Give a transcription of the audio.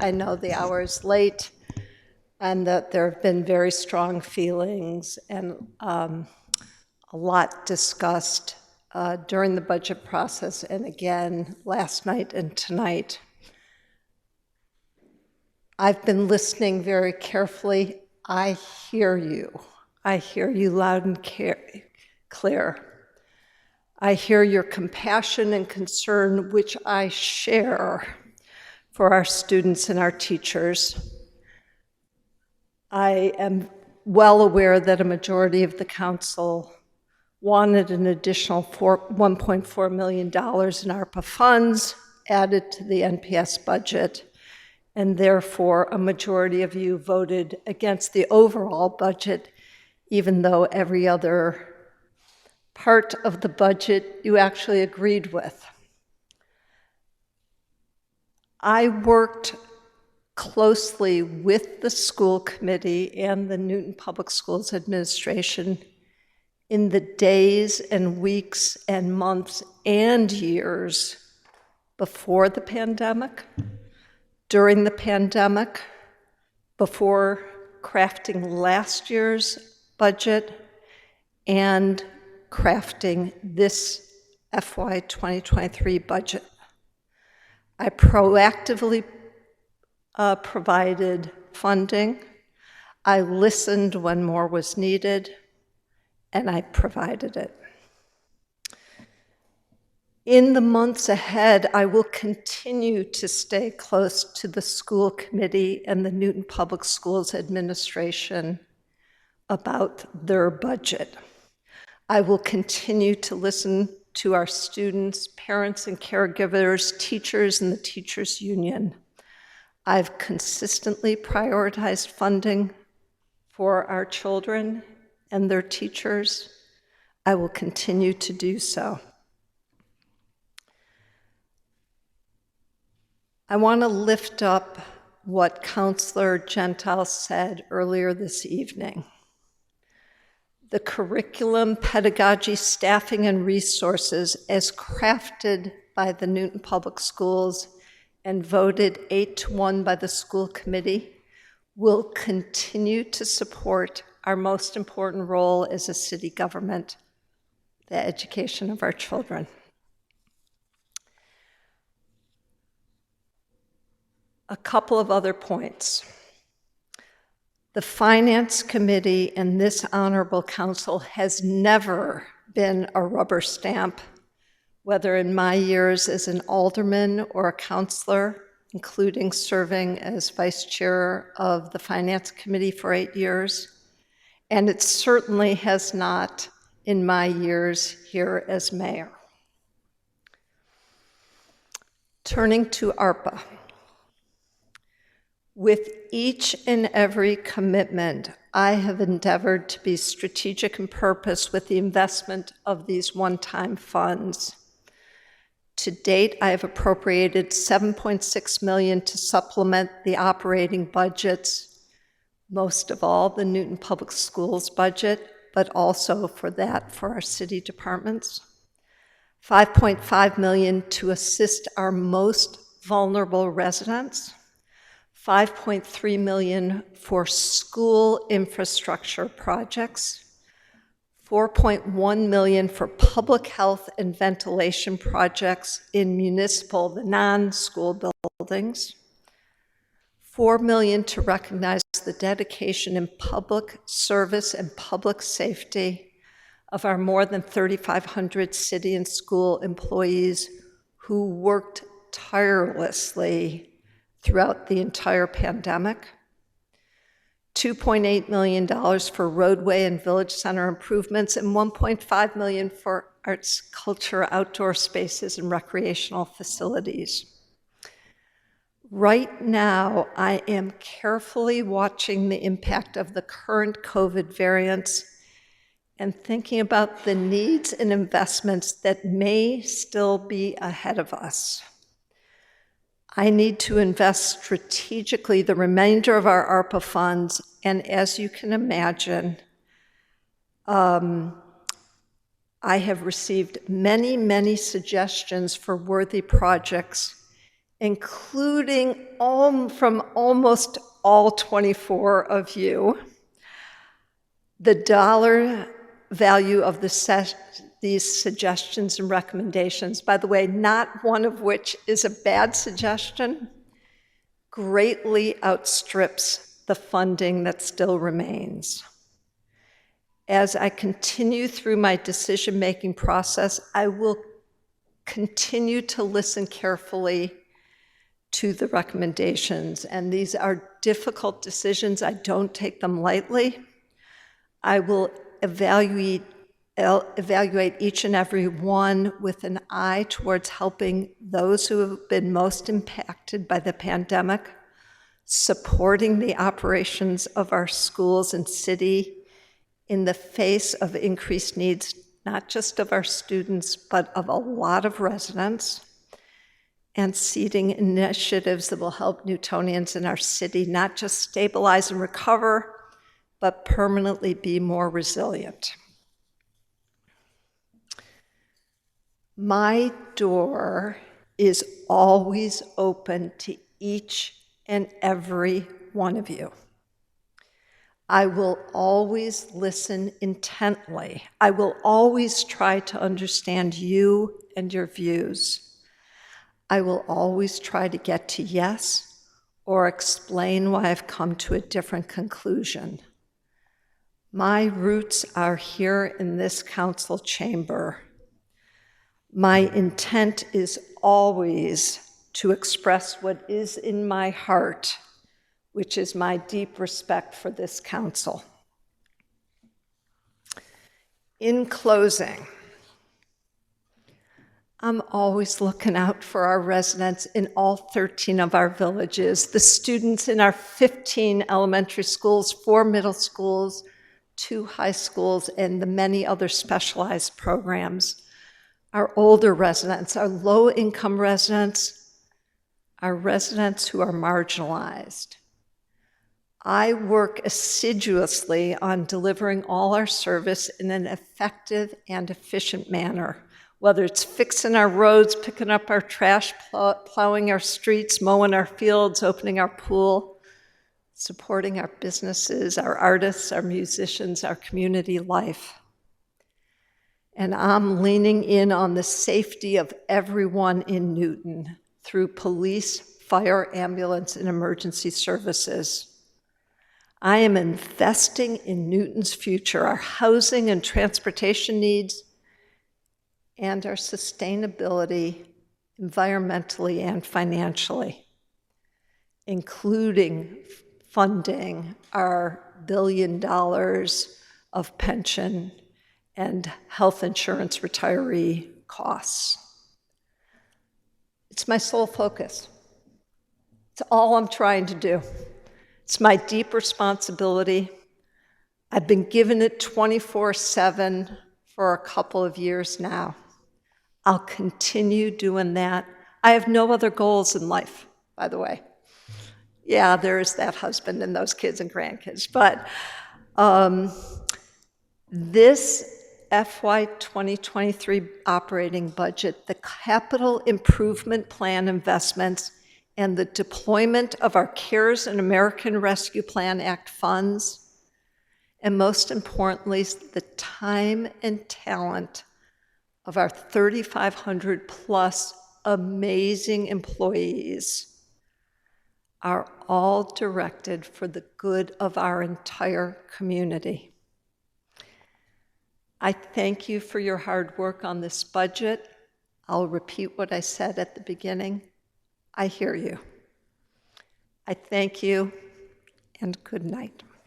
I know the hour is late and that there have been very strong feelings and a lot discussed during the budget process and again last night and tonight. I've been listening very carefully. I hear you. I hear you loud and clear. I hear your compassion and concern, which I share for our students and our teachers. I am well aware that a majority of the council wanted an additional $1.4 million in ARPA funds added to the NPS budget, and therefore a majority of you voted against the overall budget, even though every other part of the budget you actually agreed with. I worked closely with the school committee and the Newton Public Schools administration in the days and weeks and months and years before the pandemic, during the pandemic, before crafting last year's budget, and crafting this FY2023 budget. I proactively provided funding. I listened when more was needed, and I provided it. In the months ahead, I will continue to stay close to the school committee and the Newton Public Schools administration about their budget. I will continue to listen to our students, parents and caregivers, teachers, and the teachers' union. I've consistently prioritized funding for our children and their teachers. I will continue to do so. I want to lift up what Councillor Gentile said earlier this evening. The curriculum, pedagogy, staffing, and resources as crafted by the Newton Public Schools and voted 8-1 by the school committee will continue to support our most important role as a city government, the education of our children. A couple of other points. The Finance Committee and this Honorable Council has never been a rubber stamp, whether in my years as an alderman or a councilor, including serving as vice chair of the Finance Committee for 8 years, and it certainly has not in my years here as mayor. Turning to ARPA. With each and every commitment, I have endeavored to be strategic in purpose with the investment of these one-time funds. To date, I have appropriated $7.6 million to supplement the operating budgets, most of all the Newton Public Schools budget, but also for our city departments. $5.5 million to assist our most vulnerable residents. $5.3 million for school infrastructure projects, $4.1 million for public health and ventilation projects in municipal, the non-school buildings, $4 million to recognize the dedication in public service and public safety of our more than 3,500 city and school employees who worked tirelessly throughout the entire pandemic, $2.8 million for roadway and village center improvements, and $1.5 million for arts, culture, outdoor spaces, and recreational facilities. Right now, I am carefully watching the impact of the current COVID variants and thinking about the needs and investments that may still be ahead of us. I need to invest strategically the remainder of our ARPA funds, and as you can imagine, I have received many, many suggestions for worthy projects including from almost all 24 of you, the dollar value of these suggestions and recommendations, by the way, not one of which is a bad suggestion, greatly outstrips the funding that still remains. As I continue through my decision-making process, I will continue to listen carefully to the recommendations, and these are difficult decisions. I don't take them lightly. I will evaluate each and every one with an eye towards helping those who have been most impacted by the pandemic, supporting the operations of our schools and city in the face of increased needs, not just of our students, but of a lot of residents, and seeding initiatives that will help Newtonians in our city not just stabilize and recover, but permanently be more resilient. My door is always open to each and every one of you. I will always listen intently. I will always try to understand you and your views. I will always try to get to yes or explain why I've come to a different conclusion. My roots are here in this council chamber. My intent is always to express what is in my heart, which is my deep respect for this council. In closing, I'm always looking out for our residents in all 13 of our villages, the students in our 15 elementary schools, 4 middle schools, 2 high schools, and the many other specialized programs, our older residents, our low-income residents, our residents who are marginalized. I work assiduously on delivering all our service in an effective and efficient manner, whether it's fixing our roads, picking up our trash, plowing our streets, mowing our fields, opening our pool, supporting our businesses, our artists, our musicians, our community life. And I'm leaning in on the safety of everyone in Newton through police, fire, ambulance, and emergency services. I am investing in Newton's future, our housing and transportation needs, and our sustainability, environmentally and financially, including funding our $1 billion of pension and health insurance retiree costs. It's my sole focus. It's all I'm trying to do. It's my deep responsibility. I've been given it 24/7 for a couple of years now. I'll continue doing that. I have no other goals in life, by the way. Yeah, there's that husband and those kids and grandkids, but this FY2023 operating budget, the capital improvement plan investments, and the deployment of our CARES and American Rescue Plan Act funds, and most importantly, the time and talent of our 3,500 plus amazing employees are all directed for the good of our entire community. I thank you for your hard work on this budget. I'll repeat what I said at the beginning. I hear you. I thank you, and good night.